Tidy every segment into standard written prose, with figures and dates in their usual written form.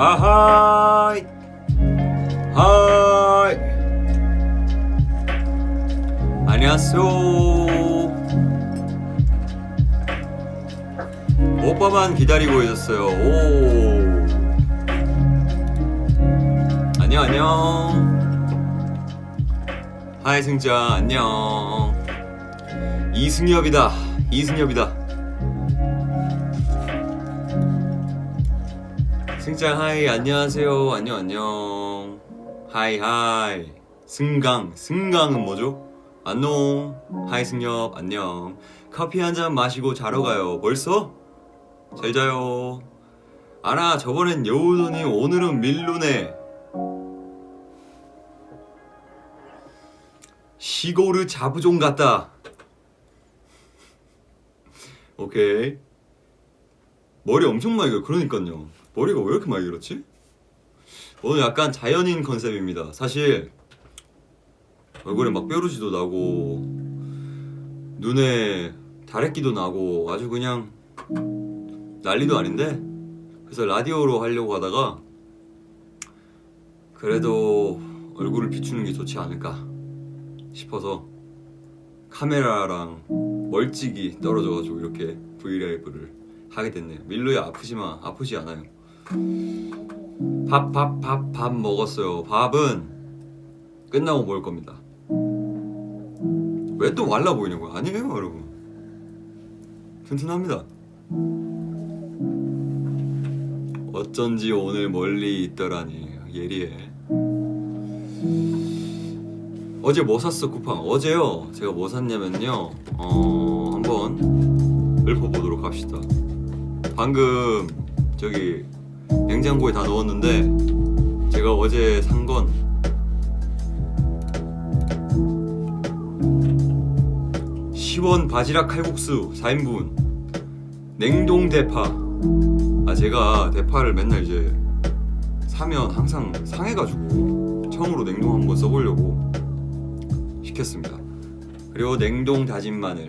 아하이 하이 안녕하세요. 오빠만 기다리고 있었어요. 오 안녕 하이 승자 안녕. 이승엽이다. 승자 하이 안녕하세요. 안녕 하이 승강은 뭐죠? 안녕 하이 승엽 안녕. 커피 한잔 마시고 자러 가요. 벌써? 잘 자요. 아나 저번엔 여우더니 오늘은 밀루네. 시골의 자부종 같다. 오케이. 머리 엄청 많이 길어. 그러니까요. 머리가 왜 이렇게 많이 길었지? 오늘 약간 자연인 컨셉입니다. 사실 얼굴에 막 뾰루지도 나고 눈에 다래끼도 나고 아주 그냥 난리도 아닌데, 그래서 라디오로 하려고 하다가 그래도 얼굴을 비추는 게 좋지 않을까 싶어서 카메라랑 멀찍이 떨어져가지고 이렇게 브이라이브를 하게 됐네요. 밀루야 아프지 않아요. 밥 먹었어요. 밥은 끝나고 먹을 겁니다. 왜 또 말라 보이냐고요? 아니에요 여러분, 튼튼합니다. 어쩐지 오늘 멀리 있더라니. 예리해. 어제 뭐 샀어 쿠팡? 어제요 제가 뭐 샀냐면요, 한번 읊어보도록 합시다. 방금 저기 냉장고에 다 넣었는데 제가 어제 산 건 시원 바지락 칼국수 4인분 냉동 대파. 제가 대파를 맨날 이제 사면 항상 상해가지고 처음으로 냉동 한번 써보려고 시켰습니다. 그리고 냉동 다진 마늘,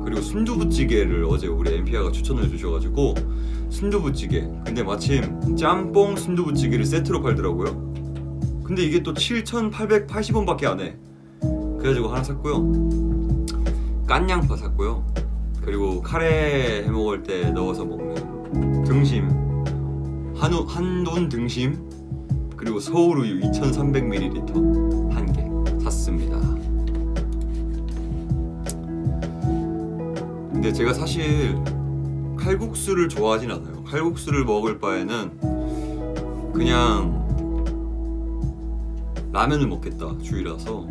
그리고 순두부찌개를 어제 우리 엠피아가 추천을 주셔가지고 순두부찌개. 근데 마침 짬뽕 순두부찌개를 세트로 팔더라고요. 근데 이게 또 7,880원밖에 안해. 그래가지고 하나 샀고요. 깐양파 샀고요. 그리고 카레 해먹을 때 넣어서 먹는 등심, 한돈 등심, 그리고 서울우유 2300ml 한 개 샀습니다. 근데 제가 사실 칼국수를 좋아하진 않아요. 칼국수를 먹을 바에는 그냥 라면을 먹겠다 주의라서.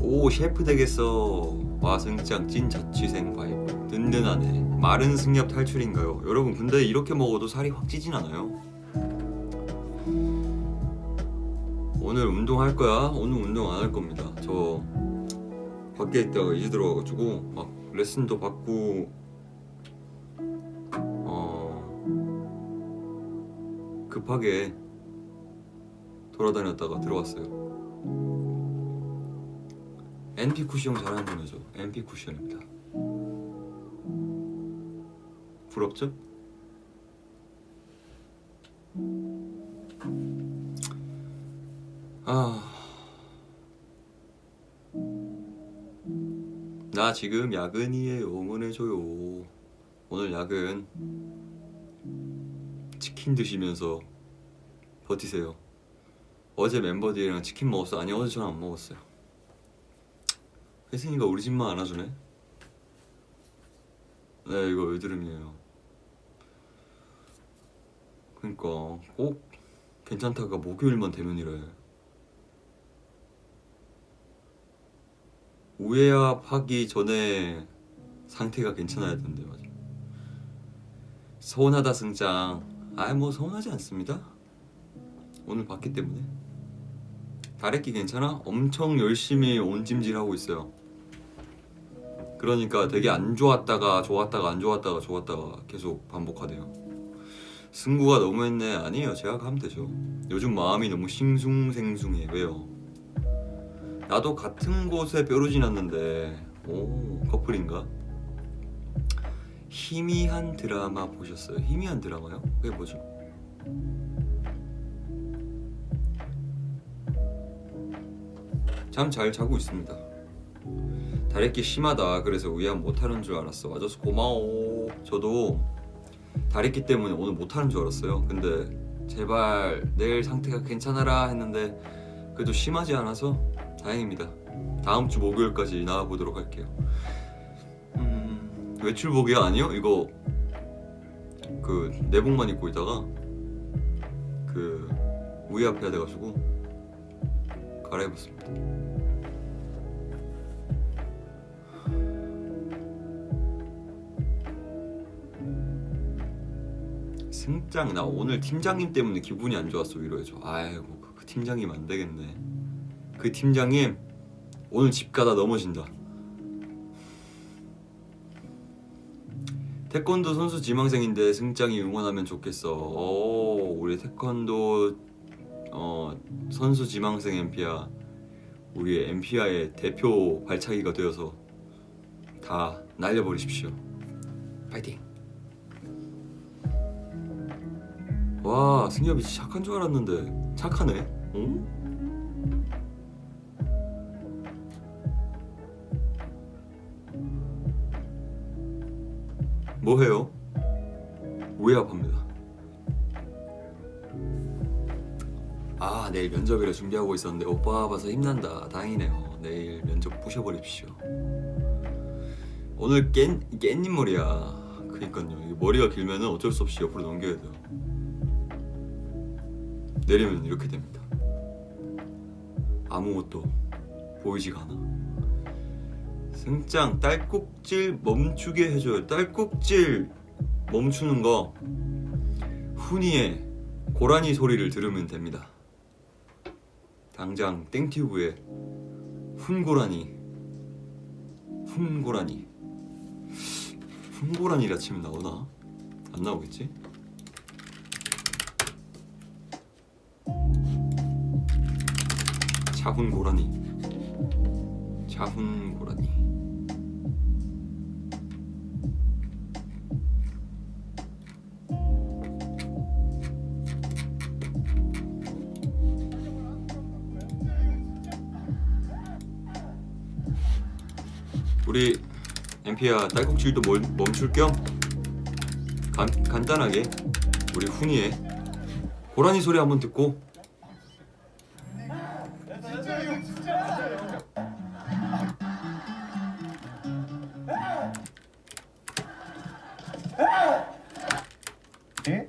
오 셰프 되겠어. 와 승장 찐 자취생 바이브. 든든하네. 마른 승엽 탈출인가요? 여러분 근데 이렇게 먹어도 살이 확 찌진 않아요. 오늘 운동할 거야? 오늘 운동 안 할 겁니다. 저 밖에 있다가 이제 들어와가지고 막 레슨도 받고 급하게 돌아다녔다가 들어왔어요. NP 쿠션 잘하는 분이죠. NP 쿠션입니다. 부럽죠? 나 지금 야근이에요. 응원해줘요. 오늘 야근 치킨 드시면서 버티세요. 어제 멤버들이랑 치킨 먹었어? 아니 어제 저는 안 먹었어요. 혜승이가 우리 집만 안아주네. 네 이거 여드름이에요. 그러니까 꼭 괜찮다가 목요일만 되면 이래. 우회합하기 전에 상태가 괜찮아야 되는데. 맞아. 서운하다 승장. 뭐 서운하지 않습니다. 오늘 봤기 때문에. 다래끼 괜찮아? 엄청 열심히 온찜질하고 있어요. 그러니까 되게 안 좋았다가 좋았다가 안 좋았다가 좋았다가 계속 반복하대요. 승구가 너무했네. 아니에요 제가 가면 되죠. 요즘 마음이 너무 싱숭생숭해. 왜요? 나도 같은 곳에 뾰루지 났는데. 오, 커플인가? 희미한 드라마 보셨어요? 희미한 드라마요? 그게 뭐죠? 잠 잘 자고 있습니다. 다래끼 심하다. 그래서 위안 못하는 줄 알았어. 와줘서 고마워. 저도 다래끼 때문에 오늘 못하는 줄 알았어요. 근데 제발 내일 상태가 괜찮아라 했는데 그래도 심하지 않아서 다행입니다. 다음 주 목요일까지 나와보도록 할게요. 외출복이야? 아니요? 이거 그 내복만 입고 있다가 그 우유압 해야 돼가지고 갈아입었습니다. 승장, 나 오늘 팀장님 때문에 기분이 안 좋았어. 위로해줘. 아이고 그 팀장님 안 되겠네. 그 팀장님 오늘 집 가다 넘어진다. 태권도 선수 지망생인데 승장이 응원하면 좋겠어. 오, 우리 태권도 선수 지망생 엠피아, 우리 엠피아의 대표 발차기가 되어서 다 날려버리십시오. 파이팅. 와, 승엽이 진짜 착한 줄 알았는데 착하네. 응? 뭐해요? 우회합합니다. 아, 내일 면접이라 준비하고 있었는데 오빠 봐서 힘난다. 다행이네요. 내일 면접 부셔버립시오. 오늘 깻잎 머리야. 그니까요. 머리가 길면은 어쩔 수 없이 옆으로 넘겨야 돼요. 내리면 이렇게 됩니다. 아무것도 보이지가 않아. 승장, 딸꾹질 멈추게 해줘요. 딸꾹질 멈추는 거 훈이의 고라니 소리를 들으면 됩니다. 당장 땡튜브에 훈고라니라 치면 나오나? 안 나오겠지? 자훈고라니. 우리 엠피아 딸꾹질도 멈출 겸 간단하게 우리 훈이의 고라니 소리 한번 듣고 예?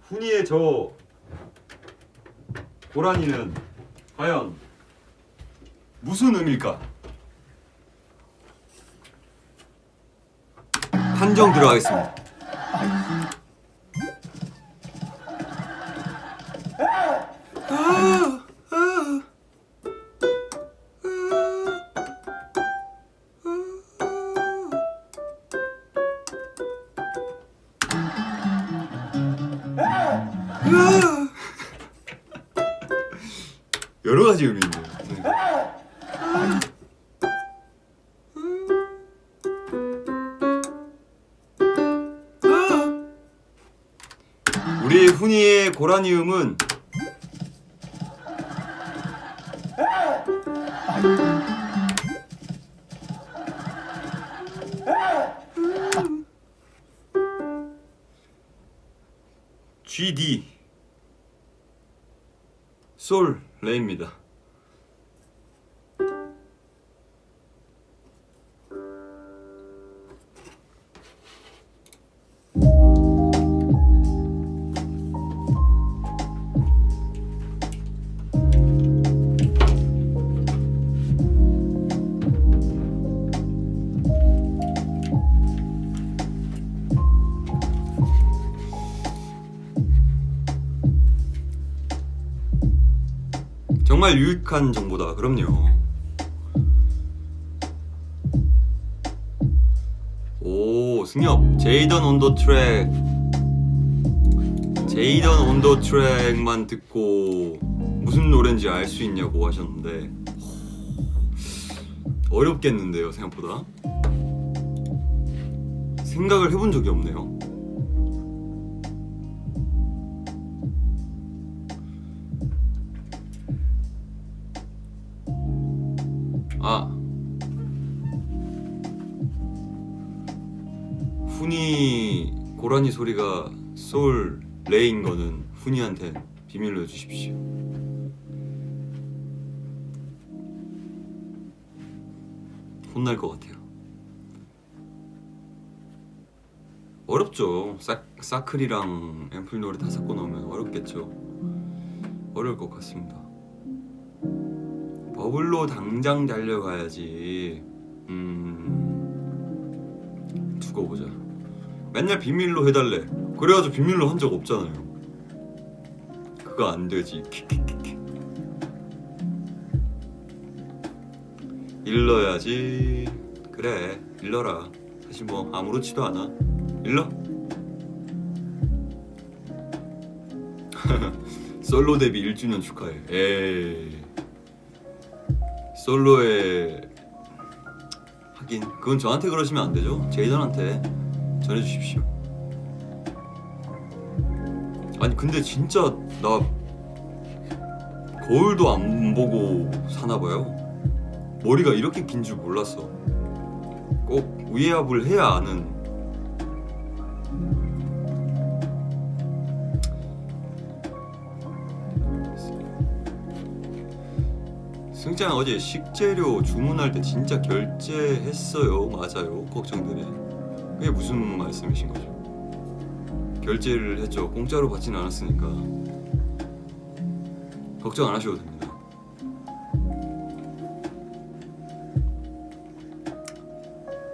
훈이의 저 고라니는 과연 무슨 의미일까? 판정 들어가겠습니다. 여러 가지 의미 있네요. 우리 훈이의 고라니음은 GD 솔 레입니다. 정말 유익한 정보다. 그럼요. 오, 승엽. 제이던 온더 트랙만 듣고 무슨 노래인지 알 수 있냐고 하셨는데 어렵겠는데요, 생각보다. 생각을 해본 적이 없네요. 훈이 고라니 소리가 솔 레인 거는 훈이한테 비밀로 해주십시오. 혼날 것 같아요. 어렵죠. 사클이랑 앰플 노래 다 섞어 넣으면 어렵겠죠. 어려울 것 같습니다. 버블로 당장 달려가야지. 두고 보자. 맨날 비밀로 해달래. 그래가지고 비밀로 한 적 없잖아요. 그거 안 되지. 킥킥킥킥. 일러야지. 그래, 일러라. 사실 뭐 아무렇지도 않아. 일러. 솔로 데뷔 1주년 축하해. 에이. 솔로에 하긴 그건 저한테 그러시면 안 되죠. 제이던한테 전해주십시오. 아니 근데 진짜 나 거울도 안 보고 사나봐요. 머리가 이렇게 긴 줄 몰랐어. 꼭 위압을 해야 아는. 승장 어제 식재료 주문할 때 진짜 결제했어요. 맞아요. 걱정되네. 그게 무슨 말씀이신 거죠? 결제를 했죠. 공짜로 받지는 않았으니까 걱정 안 하셔도 됩니다.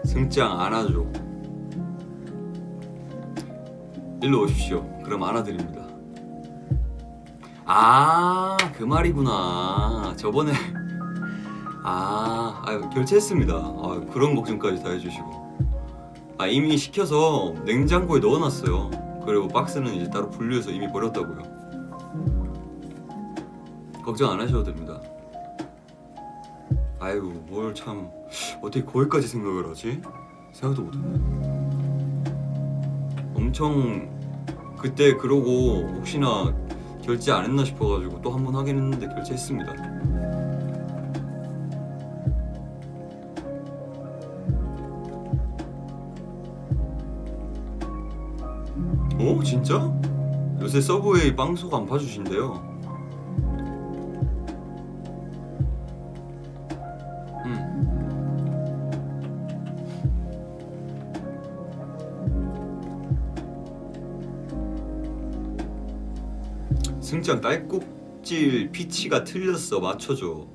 승장 안아줘. 일로 오십시오. 그럼 안아드립니다. 그 말이구나. 저번에 결제했습니다. 그런 걱정까지 다 해주시고. 이미 시켜서 냉장고에 넣어놨어요. 그리고 박스는 이제 따로 분류해서 이미 버렸다고요. 걱정 안 하셔도 됩니다. 아이고 뭘 참 어떻게 거기까지 생각을 하지? 생각도 못했네. 엄청 그때 그러고 혹시나 결제 안 했나 싶어가지고 또 한 번 하긴 했는데 결제했습니다. 진짜? 요새 서브웨이 빵속 안 파주신대요. 승장 딸꾹질 피치가 틀렸어. 맞춰줘.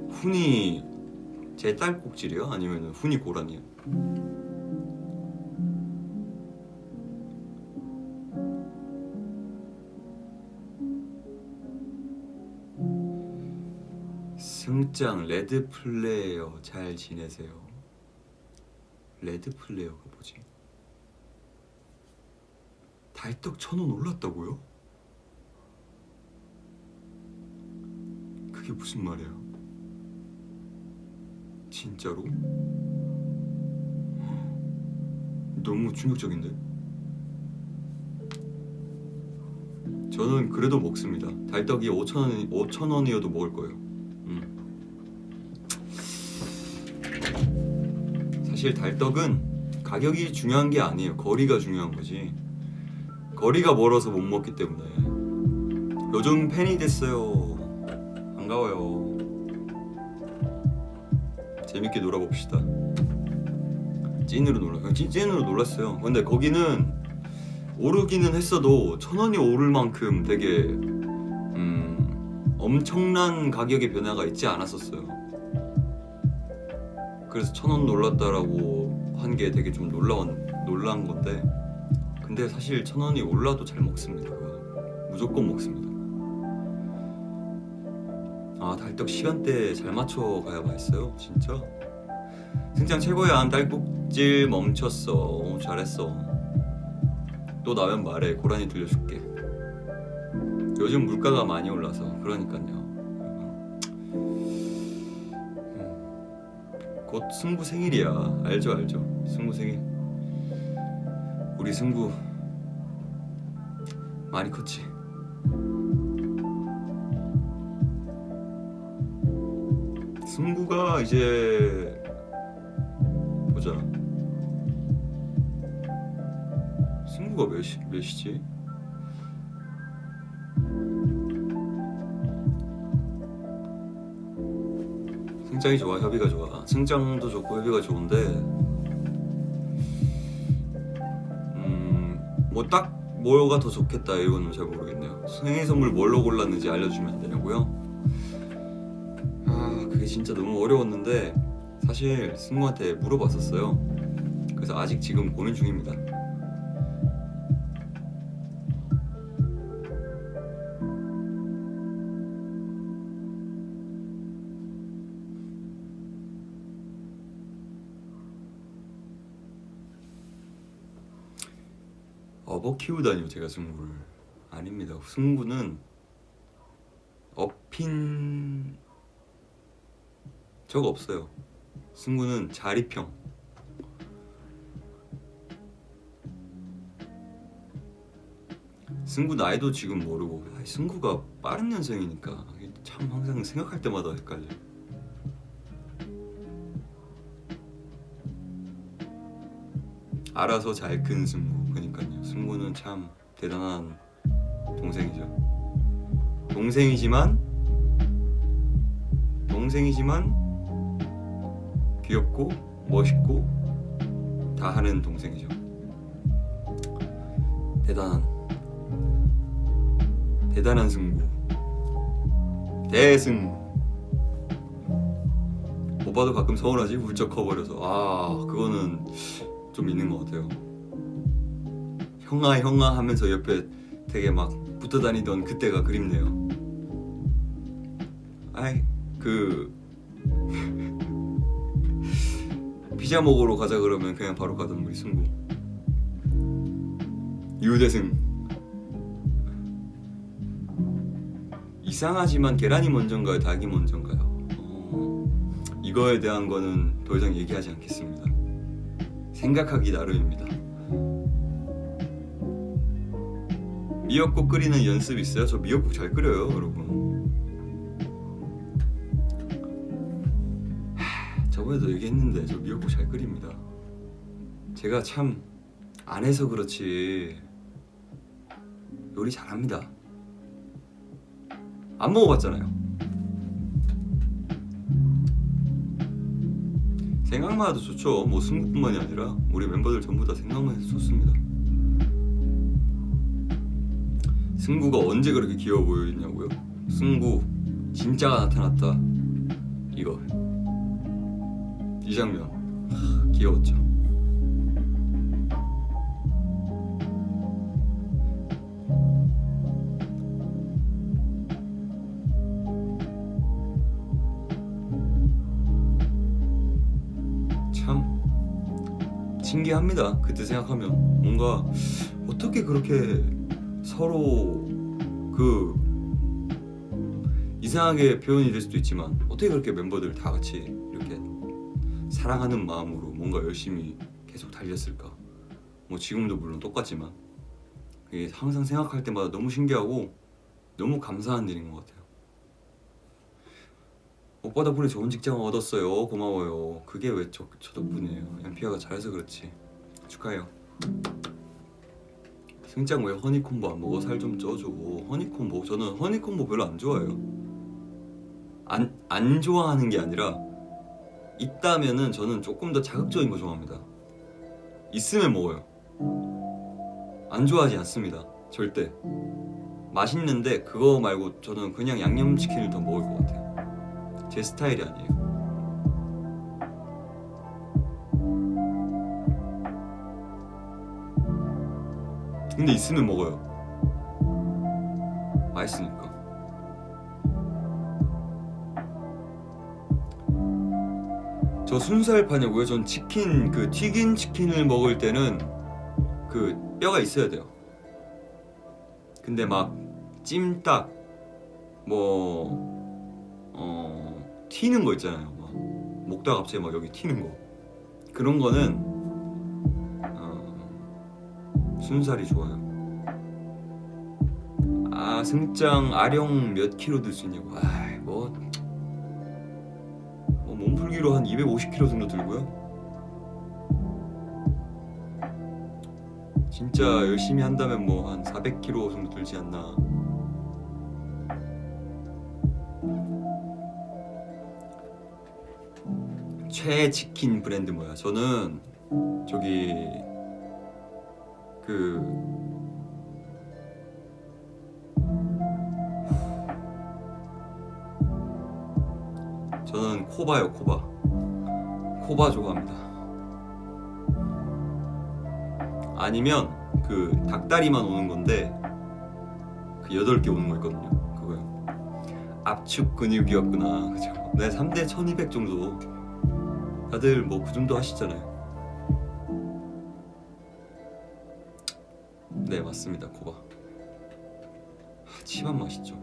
훈이 제 딸꾹질이요? 아니면 훈이 고라니요? 승장 레드 플레이어 잘 지내세요. 레드 플레이어가 뭐지? 달떡 1,000원 올랐다고요? 그게 무슨 말이야? 진짜로? 너무 충격적인데? 저는 그래도 먹습니다. 달떡이 5,000원이어도 먹을 거예요. 사실 달떡은 가격이 중요한 게 아니에요. 거리가 중요한 거지. 거리가 멀어서 못 먹기 때문에. 요즘 팬이 됐어요. 반가워요. 재밌게 놀아봅시다. 찐으로 놀랐어요. 근데 거기는 오르기는 했어도 1,000원이 오를 만큼 되게 엄청난 가격의 변화가 있지 않았었어요. 그래서 1,000원 놀랐다라고 한 게 되게 좀 놀란 건데, 근데 사실 1,000원이 올라도 잘 먹습니다. 무조건 먹습니다. 아 달떡 시간대 잘 맞춰 가야 맛있어요 진짜. 승장 최고야. 딸꾹질 멈췄어. 잘했어. 또 나면 말해. 고라니 들려줄게. 요즘 물가가 많이 올라서 그러니까요. 곧 승구 생일이야. 알죠 알죠. 승구 생일. 우리 승구 많이 컸지. 승구가 이제 보자. 승구가 몇이지? 승장이 좋아, 협의가 좋아. 승장도 좋고 협의가 좋은데 뭐 딱 뭐가 더 좋겠다 이거는 잘 모르겠네요. 생일 선물 뭘로 골랐는지 알려주면 안 되냐고요? 아 그게 진짜 너무 어려웠는데 사실 승우한테 물어봤었어요. 그래서 아직 지금 고민 중입니다. 업어 키우다니요 제가 승부를. 아닙니다. 승부는 업힌 적 없어요. 승부는 자립형. 승부 나이도 지금 모르고. 승구가 빠른 년생이니까 참 항상 생각할 때마다 헷갈려. 알아서 잘 큰 승구. 그러니까요. 승구는 참 대단한 동생이죠. 동생이지만 귀엽고 멋있고 다 하는 동생이죠. 대단한 승구. 대승. 오빠도 가끔 서운하지? 훌쩍 커버려서. 아 그거는 좀 있는 것 같아요. 형아 하면서 옆에 되게 막 붙어 다니던 그때가 그립네요. 아이 그 피자 먹으러 가자 그러면 그냥 바로 가던 우리 승구. 유대승. 이상하지만 계란이 먼저인가요? 닭이 먼저인가요? 이거에 대한 거는 더 이상 얘기하지 않겠습니다. 생각하기 나름입니다. 미역국 끓이는 연습 있어요? 저 미역국 잘 끓여요 여러분. 저번에도 얘기했는데 저 미역국 잘 끓입니다. 제가 참 안 해서 그렇지 요리 잘합니다. 안 먹어봤잖아요. 생각만 해도 좋죠. 뭐 승구뿐만이 아니라 우리 멤버들 전부 다 생각만 해도 좋습니다. 승구가 언제 그렇게 귀여워 보였냐고요? 승구 진짜가 나타났다. 이거 이 장면 귀여웠죠. 참 신기합니다. 그때 생각하면 뭔가 어떻게 그렇게 서로 그 이상하게 표현이 될 수도 있지만 어떻게 그렇게 멤버들 다 같이 이렇게 사랑하는 마음으로 뭔가 열심히 계속 달렸을까. 뭐 지금도 물론 똑같지만 그게 항상 생각할 때마다 너무 신기하고 너무 감사한 일인 것 같아요. 오빠 덕분에 좋은 직장 얻었어요. 고마워요. 그게 왜 저 덕분이에요. 연피아가 잘해서 그렇지. 축하해요. 승장 왜 허니콤보 안 먹어? 살 좀 쪄줘. 허니콤보? 저는 허니콤보 별로 안 좋아해요. 안 좋아하는 게 아니라 있다면은 저는 조금 더 자극적인 거 좋아합니다. 있으면 먹어요. 안 좋아하지 않습니다. 절대. 맛있는데 그거 말고 저는 그냥 양념치킨을 더 먹을 것 같아요. 제 스타일이 아니에요. 근데 있으면 먹어요. 맛있으니까. 저 순살파냐고요? 전 치킨 그 튀긴 치킨을 먹을 때는 그 뼈가 있어야 돼요. 근데 막 찜닭 뭐 튀는 거 있잖아요. 막 먹다가 갑자기 막 여기 튀는 거 그런 거는 순살이 좋아요. 아 승장 아령 몇 킬로 들 수 있냐고. 아이 뭐 몸풀기로 한 250kg 정도 들고요. 진짜 열심히 한다면 뭐 한 400kg 정도 들지 않나. 최애 치킨 브랜드 뭐야? 저는 저기 그 저는 코바요. 코바 좋아합니다. 아니면 그 닭다리만 오는 건데 그 8개 오는 거 있거든요. 그거요. 압축 근육이었구나. 그죠? 네, 3대 1200 정도. 다들 뭐 그 정도 하시잖아요. 네, 맞습니다. 코바. 치밥 맛있죠.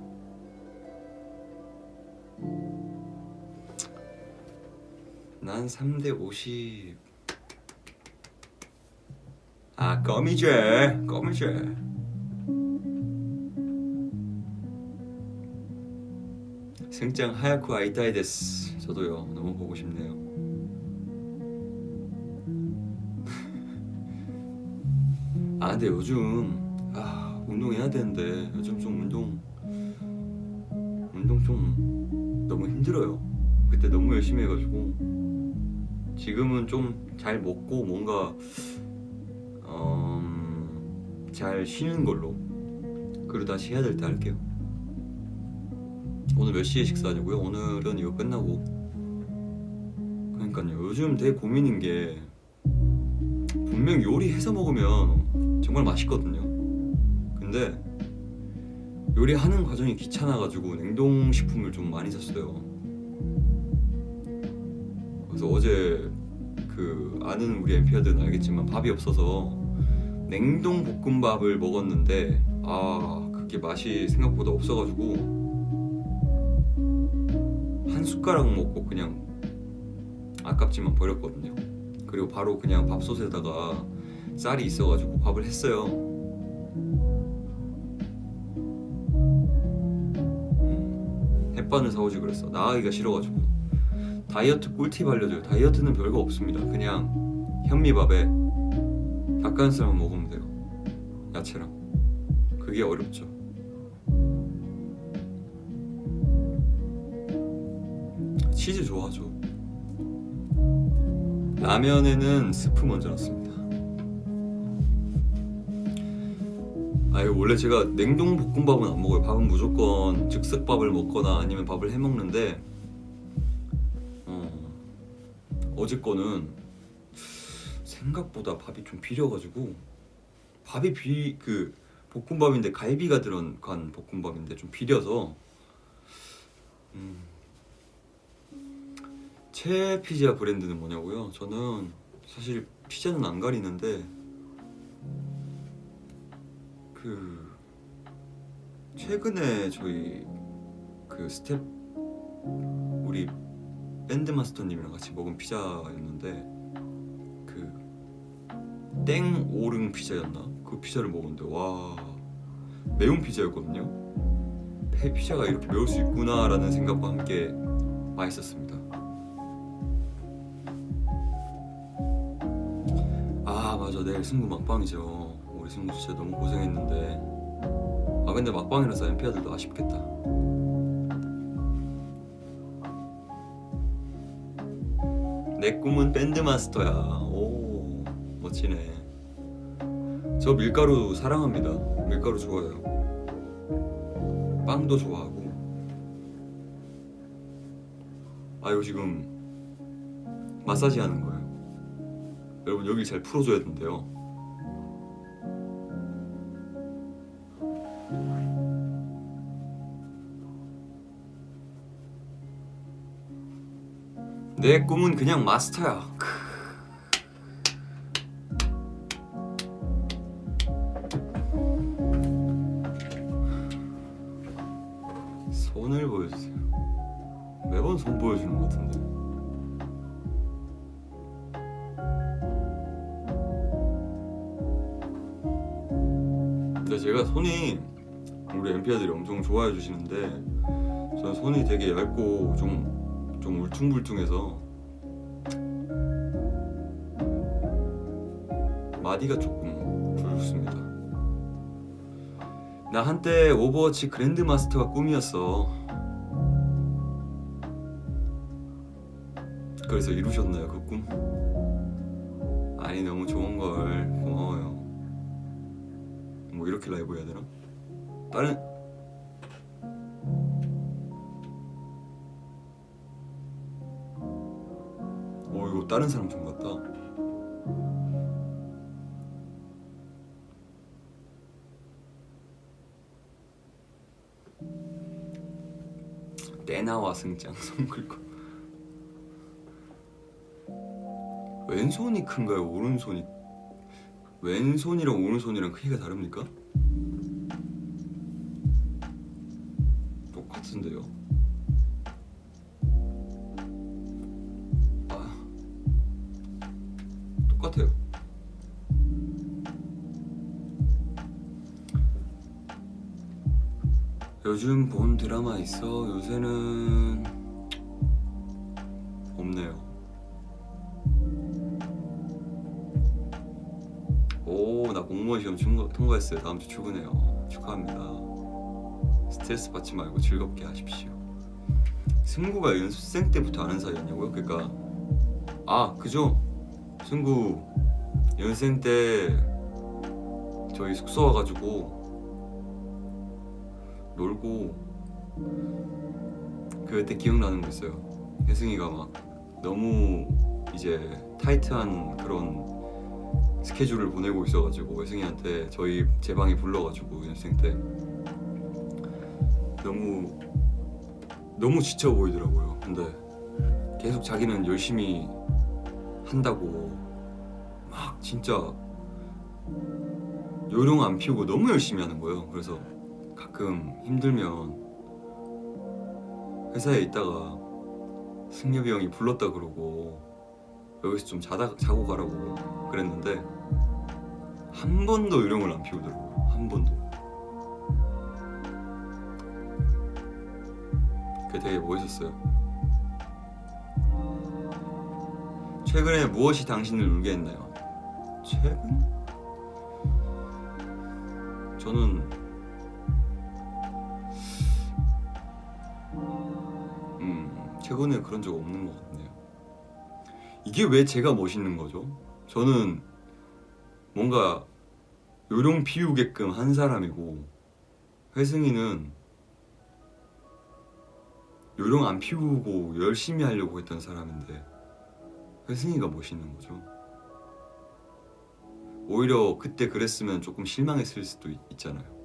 난 3대 50. 아, 껌이제. 승장 하야쿠 아이타이 데스. 저도요. 너무 보고 싶네요. 아 근데 요즘 운동해야 되는데 요즘 좀 운동 좀 너무 힘들어요. 그때 너무 열심히 해가지고 지금은 좀 잘 먹고 뭔가 잘 쉬는 걸로 그리고 다시 해야 될 때 할게요. 오늘 몇 시에 식사하냐고요? 오늘은 이거 끝나고. 그러니까요. 요즘 되게 고민인 게 분명 요리해서 먹으면 정말 맛있거든요. 근데 요리하는 과정이 귀찮아가지고 냉동식품을 좀 많이 샀어요. 그래서 어제 그 아는 우리 엠피아들은 알겠지만 밥이 없어서 냉동 볶음밥을 먹었는데 그게 맛이 생각보다 없어가지고 한 숟가락 먹고 그냥 아깝지만 버렸거든요. 그리고 바로 그냥 밥솥에다가 쌀이 있어가지고 밥을 했어요. 햇반을 사오지 그랬어. 나가기가 싫어가지고. 다이어트 꿀팁 알려줘요. 다이어트는 별거 없습니다. 그냥 현미밥에 닭가슴살만 먹으면 돼요. 야채랑. 그게 어렵죠. 치즈 좋아하죠. 라면에는 스프 먼저 넣습니다. 이거 원래 제가 냉동 볶음밥은 안 먹어요. 밥은 무조건 즉석밥을 먹거나 아니면 밥을 해 먹는데 어제 거는 생각보다 밥이 좀 비려가지고 밥이 그 볶음밥인데 갈비가 들어간 볶음밥인데 좀 비려서 최애 피자 브랜드는 뭐냐고요? 저는 사실 피자는 안 가리는데 그 최근에 저희 그 스텝 우리 밴드 마스터님이랑 같이 먹은 피자였는데 그 땡오름 피자였나? 그 피자를 먹었는데 와 매운 피자였거든요. 피자가 이렇게 매울 수 있구나라는 생각과 함께 맛있었습니다. 맞아, 내일 승부 막방이죠. 우리 승부 진짜 너무 고생했는데 근데 막방이라서 엠피아들도 아쉽겠다. 내 꿈은 밴드마스터야. 오 멋지네. 저 밀가루 사랑합니다. 밀가루 좋아해요. 빵도 좋아하고. 이거 지금 마사지 하는 거예요. 여러분 여기 잘 풀어줘야 된대요. 내 꿈은 그냥 마스터야. 손을 보여주세요. 매번 손 보여주는 것 같은데. 근데 제가 손이 우리 MP아들이 엄청 좋아해 주시는데 저는 손이 되게 얇고 좀 울퉁불퉁해서 마디가 조금 굵습니다. 나 한때 오버워치 그랜드 마스터가 꿈이었어. 그래서 이루셨나요 그 꿈? 아니 너무 좋은걸. 고마워요. 뭐 이렇게 라이브 해야 되나? 다른 이거 다른 사람 좀 같다. 떼나와 승장 손 긁고. 왼손이 큰가요? 오른손이? 왼손이랑 오른손이랑 크기가 다릅니까? 똑같은데요. 똑같아요. 요즘 본 드라마 있어? 요새는 없네요. 오, 나 공무원 시험 통과했어요. 다음 주 출근해요. 축하합니다. 스트레스 받지 말고 즐겁게 하십시오. 승구가 연습생 때부터 아는 사이였냐고요? 그러니까 그죠? 승구 연습생 때 저희 숙소 와가지고 놀고, 그때 기억나는 거 있어요. 혜승이가 막 너무 이제 타이트한 그런 스케줄을 보내고 있어가지고 혜승이한테 제 방에 불러가지고 연습생 때 너무 지쳐 보이더라고요. 근데 계속 자기는 열심히 한다고 막 진짜 요령 안 피우고 너무 열심히 하는 거예요. 그래서 가끔 힘들면 회사에 있다가 승엽이 형이 불렀다 그러고 여기서 좀 자고 가라고 그랬는데 한 번도 요령을 안 피우더라고요. 한 번도. 그게 되게 멋있었어요. 최근에 무엇이 당신을 울게 했나요? 최근? 저는 최근에 그런 적 없는 것 같네요. 이게 왜 제가 멋있는 거죠? 저는 뭔가 요령 피우게끔 한 사람이고 회승이는 요령 안 피우고 열심히 하려고 했던 사람인데 회승이가 멋있는 거죠. 오히려 그때 그랬으면 조금 실망했을 수도 있잖아요.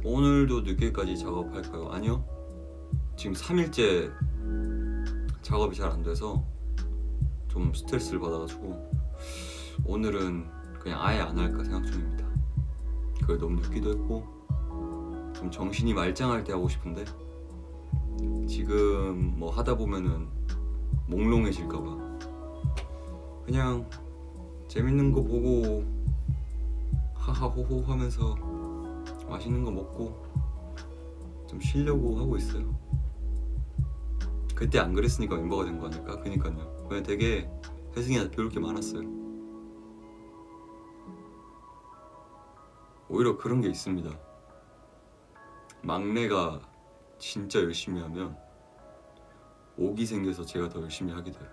오늘도 늦게까지 작업할까요? 아니요. 지금 3일째 작업이 잘 안 돼서 좀 스트레스를 받아가지고 오늘은 그냥 아예 안 할까 생각 중입니다. 그게 너무 늦기도 했고 좀 정신이 말짱할 때 하고 싶은데 지금 뭐 하다 보면은 몽롱해질까봐 그냥 재밌는 거 보고 하하호호 하면서 맛있는 거 먹고 좀 쉬려고 하고 있어요. 그때 안 그랬으니까 멤버가 된 거 아닐까? 그니까요. 그냥 되게 혜승이한테 배울 게 많았어요. 오히려 그런 게 있습니다. 막내가 진짜 열심히 하면 옥이 생겨서 제가 더 열심히 하게 돼요.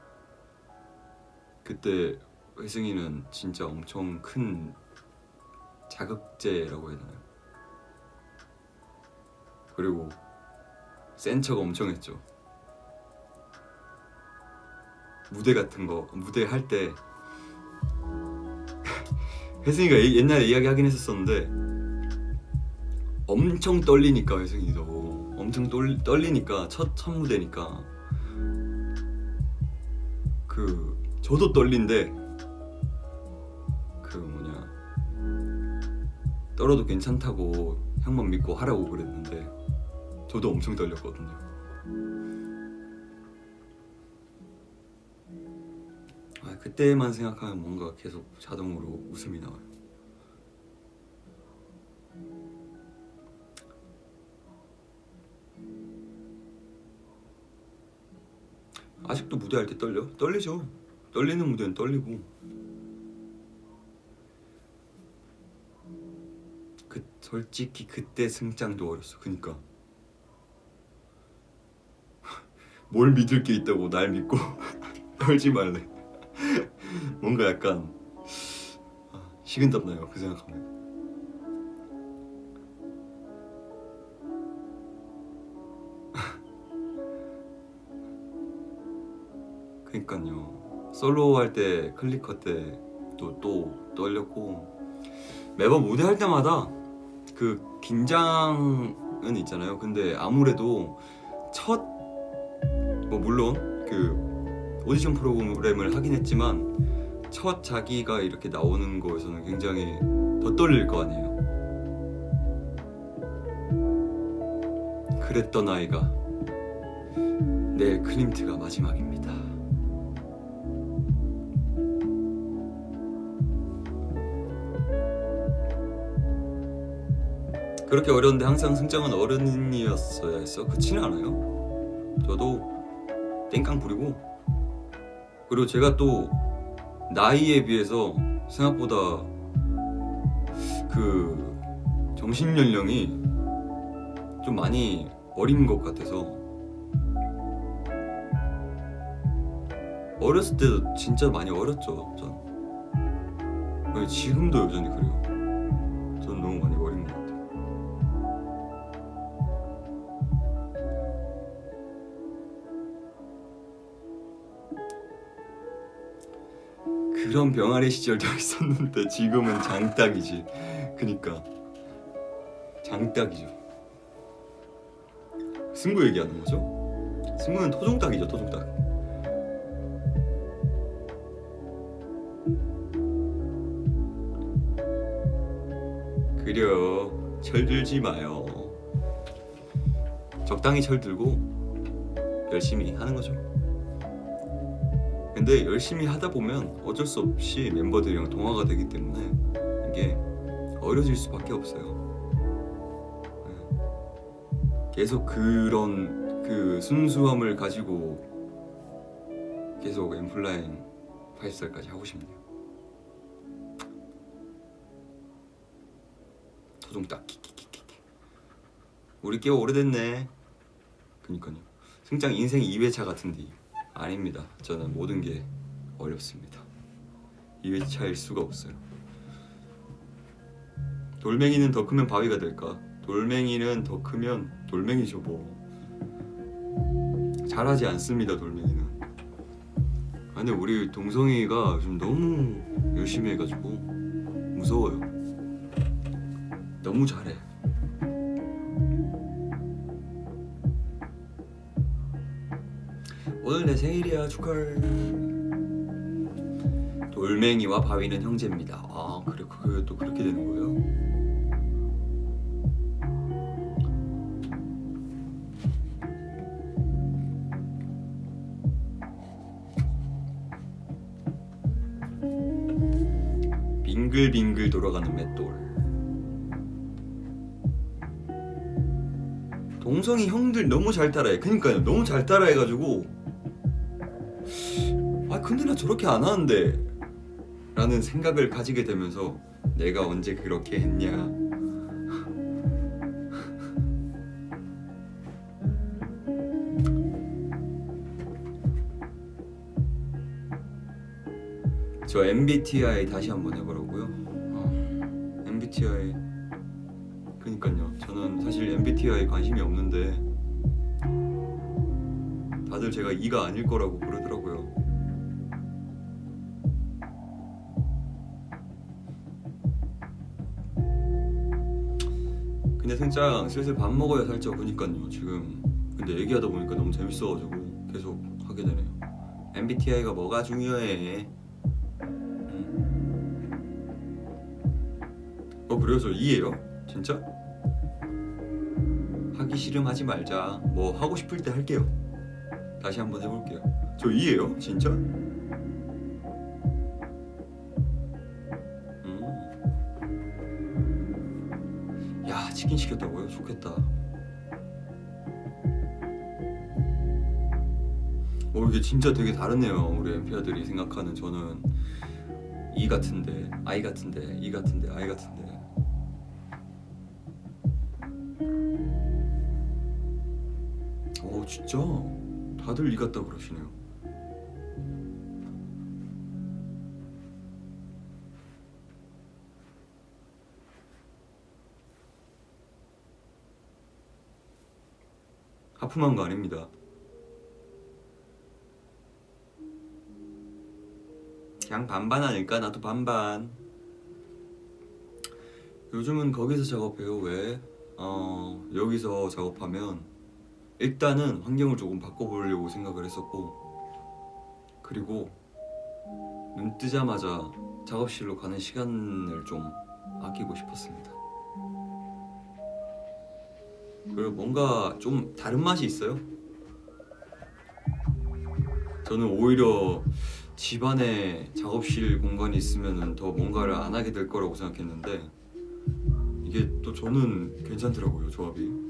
그때 혜승이는 진짜 엄청 큰 자극제라고 해야 되나요? 그리고 센 척 엄청 했죠. 무대 같은 거, 무대 할 때 혜승이가 옛날에 이야기하긴 했었었는데 엄청 떨리니까, 혜승이도 엄청 떨리니까 첫 무대니까 저도 떨린데 떨어도 괜찮다고 형만 믿고 하라고 그랬는데 저도 엄청 떨렸거든요. 그때만 생각하면 뭔가 계속 자동으로 웃음이 나와요. 아직도 무대할 때 떨리죠. 떨리는 무대는 떨리고. 솔직히 그때 승장도 어렸어. 그니까 뭘 믿을 게 있다고 날 믿고 떨지 말래. 뭔가 약간 식은땀 나요, 그 생각하면. 그니까요. 솔로 할 때, 클리커 때도 또 떨렸고, 매번 무대 할 때마다 그 긴장은 있잖아요. 근데 아무래도 물론 그 오디션 프로그램을 하긴 했지만 첫 자기가 이렇게 나오는 거에서는 굉장히 더 떨릴 거 아니에요. 그랬던 아이가 내일 클림트가 마지막입니다. 그렇게 어려운데 항상 승장은 어른이었어야 했어? 그렇지는 않아요. 저도 땡깡 부리고, 그리고 제가 또 나이에 비해서 생각보다 그 정신 연령이 좀 많이 어린 것 같아서 어렸을 때도 진짜 많이 어렸죠. 전 지금도 여전히 그래요. 전 너무 많이 어린 것 같아요. 그런 병아리 시절도 있었는데 지금은 장딱이지. 그니까 장딱이죠. 승구 얘기하는 거죠? 승구는 토종딱이죠, 토종딱. 그려, 철들지 마요. 적당히 철들고 열심히 하는 거죠. 근데 열심히 하다 보면 어쩔 수 없이 멤버들이랑 동화가 되기 때문에 이게 어려질 수밖에 없어요. 계속 그런 그 순수함을 가지고 계속 엠플라잉 80살까지 하고 싶네요. 토종딱 키키키키. 우리 꽤 오래됐네. 그니까요. 승장 인생 2회차 같은데. 아닙니다. 저는 모든 게 어렵습니다. 2회차일 수가 없어요. 돌멩이는 더 크면 바위가 될까? 돌멩이는 더 크면 돌멩이죠 뭐. 잘하지 않습니다, 돌멩이는. 근데 우리 동성이가 요즘 너무 열심히 해가지고 무서워요. 너무 잘해. 오늘 내 생일이야, 축하해. 돌멩이와 바위는 형제입니다. 아, 그래, 그게 또 그렇게 되는 거예요? 빙글빙글 돌아가는 맷돌. 동성이 형들 너무 잘 따라해. 그니까요, 너무 잘 따라해가지고 근데 나 저렇게 안 하는데 라는 생각을 가지게 되면서 내가 언제 그렇게 했냐. 저 MBTI 다시 한번 해보라고요? MBTI 그니까요. 저는 사실 MBTI 관심이 없는데 다들 제가 E가 아닐 거라고 그러더라고요. 근데 승장 슬슬 밥 먹어야 살쪄. 그니까요 지금. 근데 얘기하다 보니까 너무 재밌어가지고 계속 하게 되네요. MBTI가 뭐가 중요해? 그래요? 저 E예요? 진짜? 하기 싫음 하지 말자. 뭐 하고 싶을 때 할게요. 다시 한번 해볼게요. 저 E예요? 진짜? 야, 치킨 시켰다고요? 좋겠다. 이게 진짜 되게 다르네요. 우리 엠피아들이 생각하는. 저는 E 같은데 I 같은데 E 같은데 I 같은데. 진짜 다들 E 같다 그러시네요. 하품한 거 아닙니다. 그냥 반반 아닐까? 나도 반반. 요즘은 거기서 작업해요. 왜? 여기서 작업하면 일단은 환경을 조금 바꿔보려고 생각을 했었고, 그리고 눈 뜨자마자 작업실로 가는 시간을 좀 아끼고 싶었습니다. 그리고 뭔가 좀 다른 맛이 있어요. 저는 오히려 집안에 작업실 공간이 있으면 더 뭔가를 안 하게 될 거라고 생각했는데 이게 또 저는 괜찮더라고요, 조합이.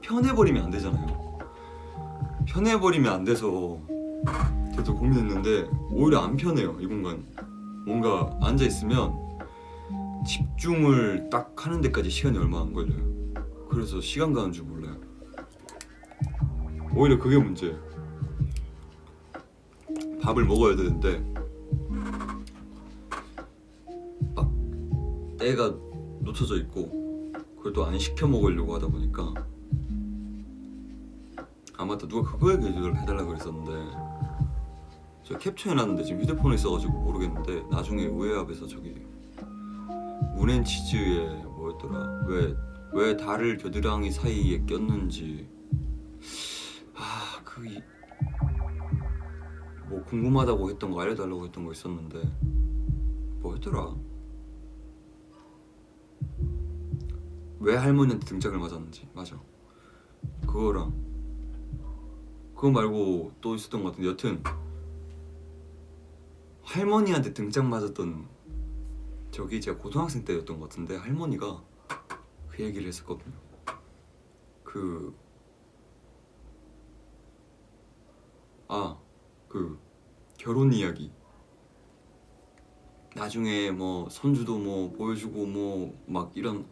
편해버리면 안 되잖아요. 편해버리면 안 돼서 계속 고민했는데 오히려 안 편해요, 이 공간. 뭔가 앉아있으면 집중을 딱 하는 데까지 시간이 얼마 안 걸려요. 그래서 시간 가는 줄 몰라요. 오히려 그게 문제예요. 밥을 먹어야 되는데 막 때가 놓쳐져 있고 그걸 또 안 시켜 먹으려고 하다 보니까. 맞다, 누가 그거 해달라고 그랬었는데 제가 캡처해놨는데 지금 휴대폰에 있어가지고 모르겠는데 나중에 우에합에서 저기 문앤치즈에 뭐였더라, 왜 달을 겨드랑이 사이에 꼈는지 뭐 궁금하다고 했던 거, 알려달라고 했던 거 있었는데 뭐였더라? 왜 할머니한테 등짝을 맞았는지. 맞아, 그거랑 그거 말고 또 있었던 것 같은데, 여튼 할머니한테 등짝 맞았던 저기 제가 고등학생 때였던 것 같은데 할머니가 그 얘기를 했었거든요. 그 결혼 이야기, 나중에 뭐 손주도 뭐 보여주고 뭐 막 이런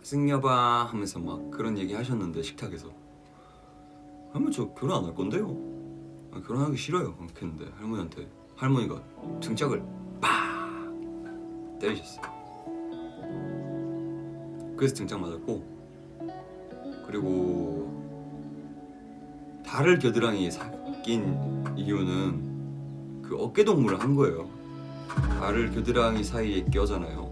승려봐 하면서 막 그런 얘기 하셨는데 식탁에서 할머니 저 결혼 안 할 건데요. 결혼하기 싫어요 그렇게 했는데 할머니가 등짝을 빡 때리셨어요. 그래서 등짝 맞았고, 그리고 달을 겨드랑이에 낀 이유는 그 어깨동무를 한 거예요. 달을 겨드랑이 사이에 껴잖아요.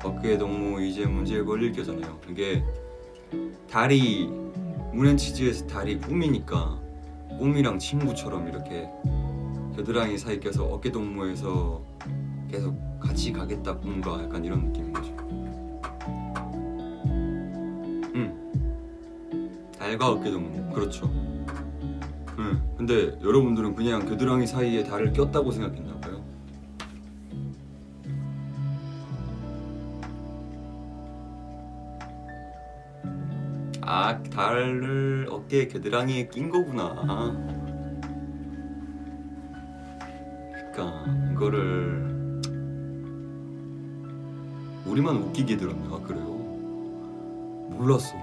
어깨동무 이제 문제에 걸릴 껴잖아요. 이게 달이 문앤치즈에서 달이 꿈이니까 꿈이랑 친구처럼 이렇게 겨드랑이 사이 껴서 어깨동무에서 계속 같이 가겠다 꿈과 약간 이런 느낌인 거죠. 달과 어깨동무, 그렇죠. 근데 여러분들은 그냥 겨드랑이 사이에 달을 꼈다고 생각했나 봐요. 달을 어깨 겨드랑이에 낀 거구나. 그러니까 이거를 우리만 웃기게 들었나? 그래요? 몰랐어.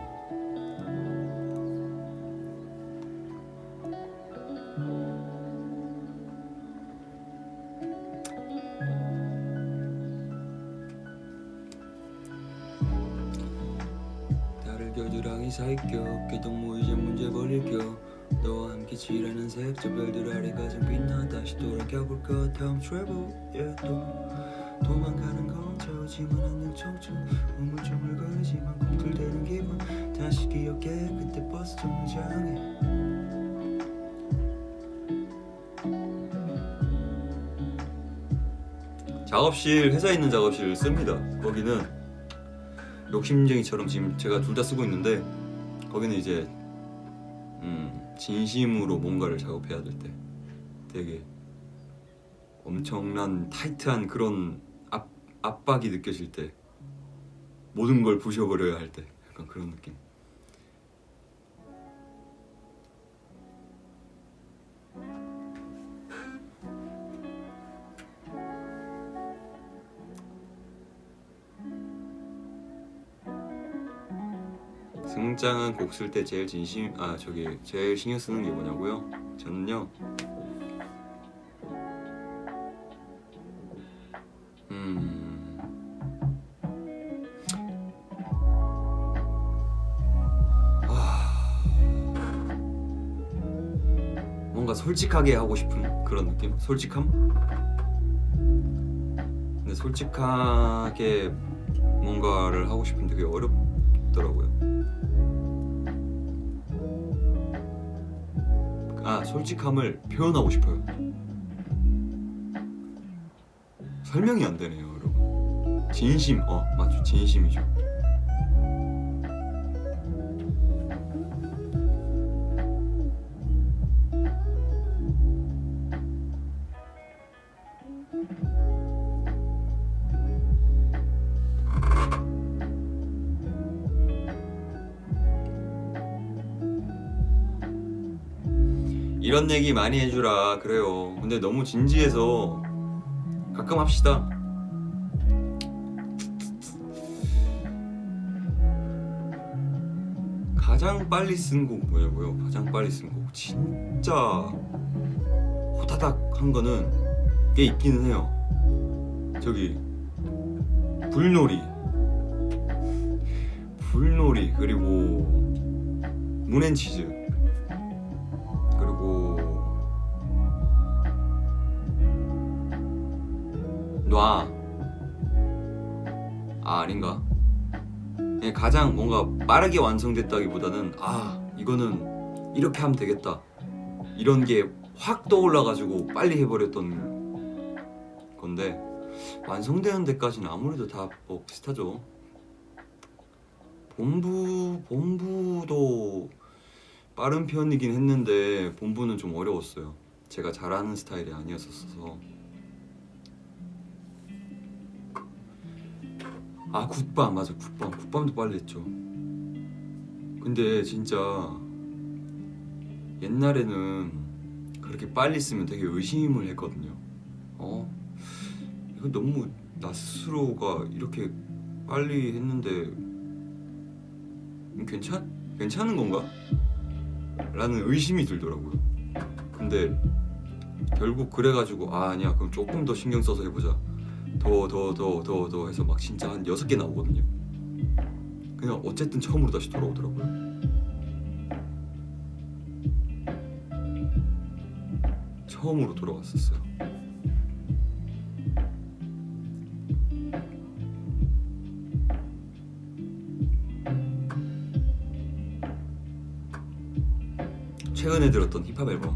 사이껴 개똥무 이제 문제 버릴겨 너와 함께 칠하는 색저 별들 아래 가장 빛나 다시 돌아가볼까 다음 트래블 yeah, 도망가는 건 저지만 않는 청춘 우물쭈물거리지만 꿈틀대는 기분 다시 기억해 그때 버스 정류장에 작업실 회사에 있는 작업실을 씁니다. 거기는 욕심쟁이처럼 지금 제가 둘 다 쓰고 있는데 거기는 이제 진심으로 뭔가를 작업해야 될 때 되게 엄청난 타이트한 그런 압박이 느껴질 때 모든 걸 부셔버려야 할 때 약간 그런 느낌. 승장은 곡 쓸 때 제일 제일 신경 쓰는 게 뭐냐고요? 저는요 뭔가 솔직하게 하고 싶은 그런 느낌? 솔직함? 근데 솔직하게 뭔가를 하고 싶은데 그게 어렵더라고요. 솔직함을 표현하고 싶어요. 설명이 안 되네요, 여러분. 진심, 맞죠, 진심이죠. 이런 얘기 많이 해주라 그래요. 근데 너무 진지해서 가끔 합시다. 가장 빨리 쓴 곡 뭐냐고요? 가장 빨리 쓴 곡 진짜 호다닥 한 거는 꽤 있기는 해요. 저기 불놀이 그리고 문앤치즈 그리고 아닌가? 가장 뭔가 빠르게 완성됐다기보다는 이거는 이렇게 하면 되겠다 이런 게 확 떠올라가지고 빨리 해버렸던 건데 완성되는 데까지는 아무래도 다 뭐 비슷하죠. 본부도 빠른 편이긴 했는데 본부는 좀 어려웠어요. 제가 잘하는 스타일이 아니었어서. 굿밤 맞아. 굿밤도 빨리 했죠. 근데 진짜 옛날에는 그렇게 빨리 쓰면 되게 의심을 했거든요. 이거 너무 나 스스로가 이렇게 빨리 했는데 괜찮은 건가? 라는 의심이 들더라고요. 근데 결국 그래가지고 아니야 그럼 조금 더 신경 써서 해보자. 더 해서 막 진짜 한 6개 나오거든요. 그냥 어쨌든 처음으로 다시 돌아오더라고요. 처음으로 돌아왔었어요. 최근에 들었던 힙합 앨범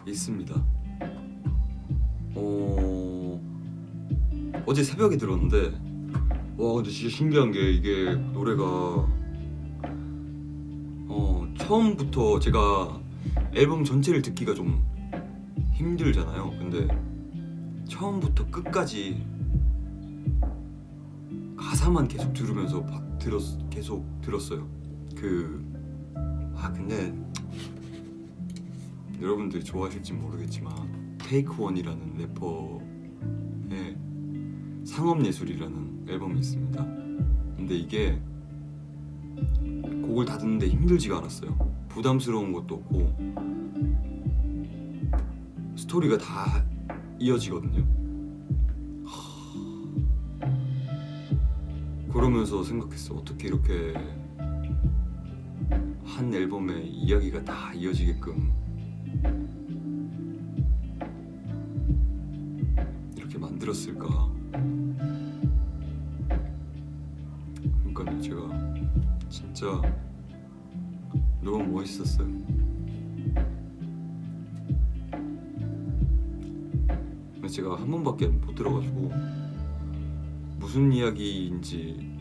있습니다. 어제 새벽에 들었는데 근데 진짜 신기한 게 이게 노래가 처음부터 제가 앨범 전체를 듣기가 좀 힘들잖아요. 근데 처음부터 끝까지 가사만 계속 들으면서 계속 들었어요. 근데 여러분들이 좋아하실지 모르겠지만 테이크원이라는 래퍼의 상업예술이라는 앨범이 있습니다. 근데 이게 곡을 다 듣는데 힘들지가 않았어요. 부담스러운 것도 없고 스토리가 다 이어지거든요. 그러면서 생각했어. 어떻게 이렇게 한 앨범에 이야기가 다 이어지게끔 이렇게 만들었을까? 그러니까요, 제가 진짜 너무 멋있었어요. 근데 제가 한 번밖에 못 들어가지고 무슨 이야기인지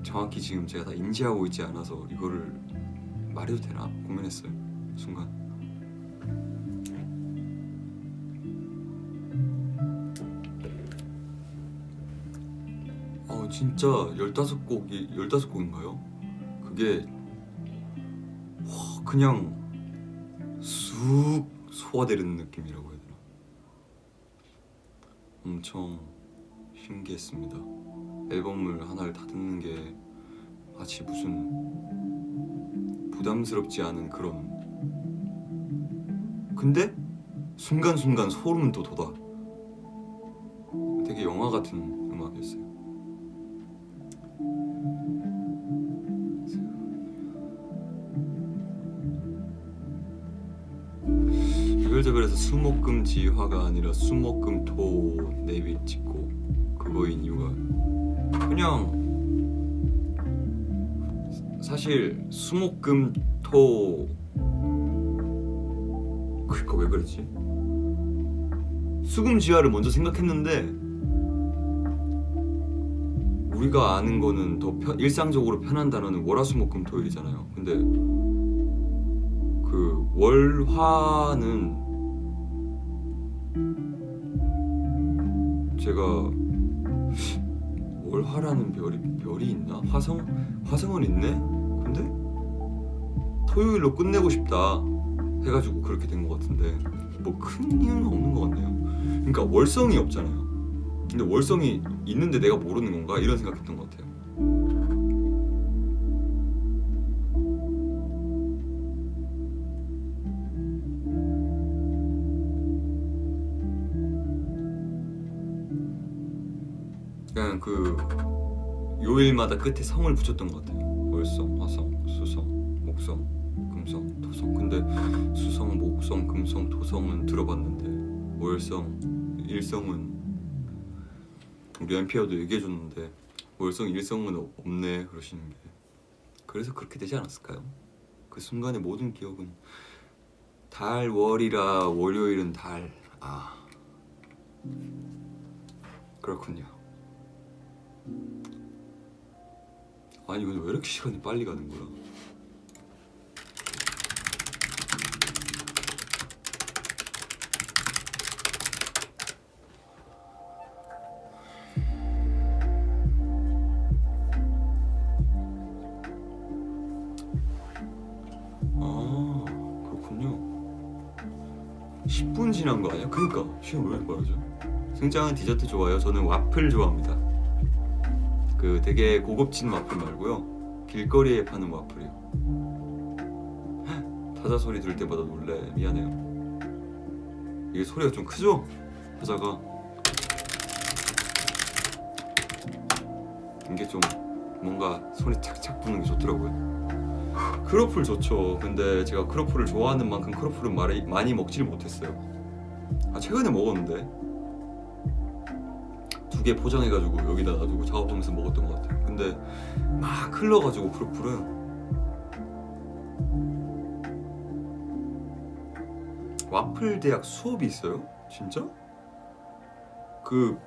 정확히 지금 제가 다 인지하고 있지 않아서 이거를 말해도 되나 고민했어요. 순간. 진짜 15곡인가요? 그게 그냥 쑥 소화되는 느낌이라고 해야 되나? 엄청 신기했습니다. 앨범을 하나를 다 듣는 게 마치 무슨 부담스럽지 않은 그런, 근데 순간순간 소름은 또 돋아. 되게 영화 같은 음악이었어요. 이걸 그래서 수목금지화가 아니라 수목금토 네빗 찍고 그거인 이유가 그냥 사실 수목금토 그니까 왜 그랬지? 수금지화를 먼저 생각했는데 우리가 아는 거는 더 일상적으로 편한 단어는 월화수목금토일이잖아요. 근데 그 월화는 제가 월화라는 별이 있나? 화성은 있네? 근데 토요일로 끝내고 싶다 해가지고 그렇게 된 것 같은데 뭐 큰 이유는 없는 것 같네요. 그러니까 월성이 없잖아요. 근데 월성이 있는데 내가 모르는 건가? 이런 생각했던 것 같아요. 그냥 그 요일마다 끝에 성을 붙였던 것 같아요. 월성, 화성, 수성, 목성, 금성, 토성. 근데 수성, 목성, 금성, 토성은 들어봤는데 월성, 일성은 우리 NPR도 얘기해줬는데 월성, 일성은 없네 그러시는 게, 그래서 그렇게 되지 않았을까요? 그 순간의 모든 기억은 달, 월이라 월요일은 달. 그렇군요. 아니 근데 왜 이렇게 시간이 빨리 가는 거야? 그렇군요. 10분 지난 거 아니야? 그니까 시간 왜 이렇게 빠르죠? 승장은 디저트 좋아요? 저는 와플 좋아합니다. 그 되게 고급진 와플 말고요, 길거리에 파는 와플이요. 타자 소리 들을 때마다 놀래. 미안해요. 이게 소리가 좀 크죠? 타자가 이게 좀 뭔가 손에 착착 부는 게 좋더라고요. 크로플 좋죠. 근데 제가 크로플을 좋아하는 만큼 크로플은 많이 먹지를 못했어요. 최근에 먹었는데 2개 포장해가지고 여기다 놔두고 작업하면서 먹었던 것 같아요. 근데 막 흘러가지고 크로플은 와플 대학 수업이 있어요? 진짜? 그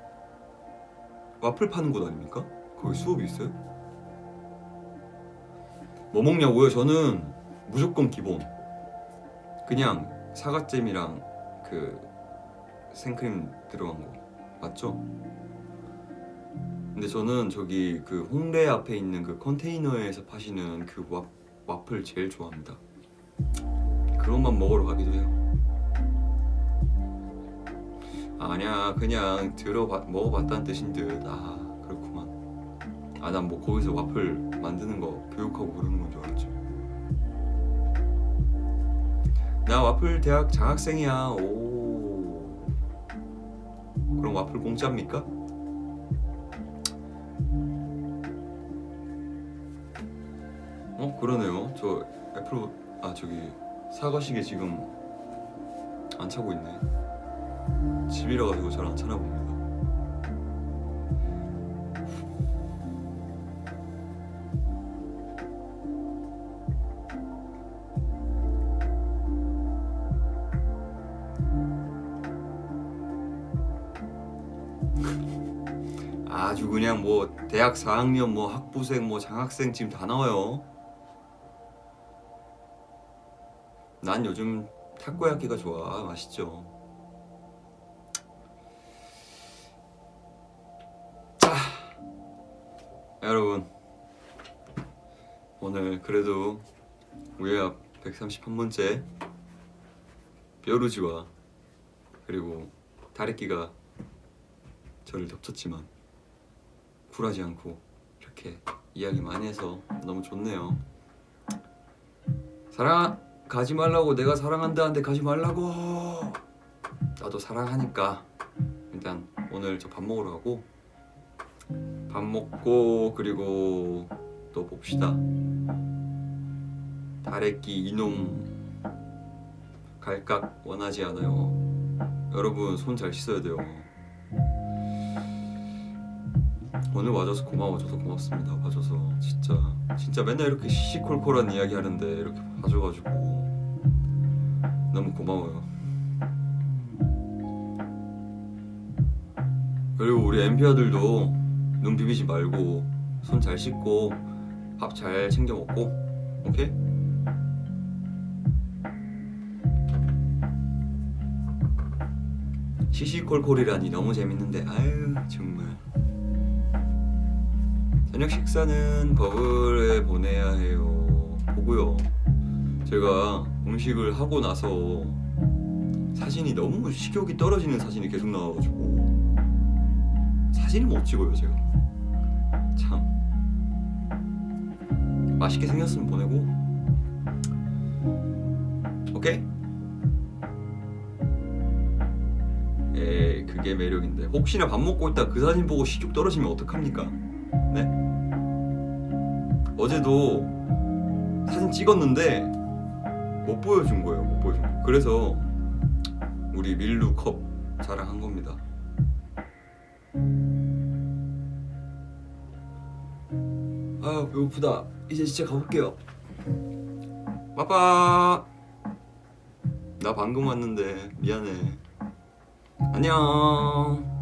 와플 파는 곳 아닙니까? 거기 수업이 있어요? 뭐 먹냐고요? 저는 무조건 기본 그냥 사과잼이랑 그 생크림 들어간 거 맞죠? 근데 저는 저기 그 홍대 앞에 있는 그 컨테이너에서 파시는 그 와플 제일 좋아합니다. 그것만 먹으러 가기도 해요. 아니야, 그냥 먹어봤다는 뜻인 듯. 그렇구만. 난 뭐 거기서 와플 만드는 거 교육하고 그러는 건 줄 알았죠. 나 와플 대학 장학생이야. 오. 그럼 와플 공짜입니까? 그러네요. 저 애플 저기 사과시계 지금 안 차고 있네. 집이라 가지고 잘 안 차나 봅니다. 아주 그냥 뭐 대학 4학년 뭐 학부생 뭐 장학생 지금 다 나와요. 난 요즘 타코야끼가 좋아. 맛있죠. 여러분 오늘 그래도 우리가 131번째 뾰루지와 그리고 다래끼가 저를 덮쳤지만 굴하지 않고 이렇게 이야기 많이 해서 너무 좋네요. 사랑 가지 말라고 내가 사랑한다는데 가지 말라고. 나도 사랑하니까 일단 오늘 저 밥 먹으러 가고 밥 먹고 그리고 또 봅시다. 다래끼 이놈 갈각 원하지 않아요. 여러분 손 잘 씻어야 돼요. 오늘 와줘서 고마워. 저도 고맙습니다. 와줘서 진짜 맨날 이렇게 시시콜콜한 이야기 하는데 이렇게 봐줘가지고 너무 고마워요. 그리고 우리 엠피아들도 눈 비비지 말고 손 잘 씻고 밥 잘 챙겨 먹고 오케이? 시시콜콜이라니 너무 재밌는데 아유 정말. 저녁 식사는 버블에 보내야 해요. 보고요. 제가 음식을 하고 나서 사진이 너무 식욕이 떨어지는 사진이 계속 나와가지고 사진을 못 찍어요 제가. 참 맛있게 생겼으면 보내고 오케이? 에이 그게 매력인데 혹시나 밥 먹고 있다 그 사진 보고 식욕 떨어지면 어떡합니까? 네? 어제도 사진 찍었는데 못 보여준 거예요. 못 보여준 거. 그래서 우리 밀루 컵 자랑한 겁니다. 아 배고프다. 이제 진짜 가볼게요. 빠빠. 나 방금 왔는데 미안해. 안녕.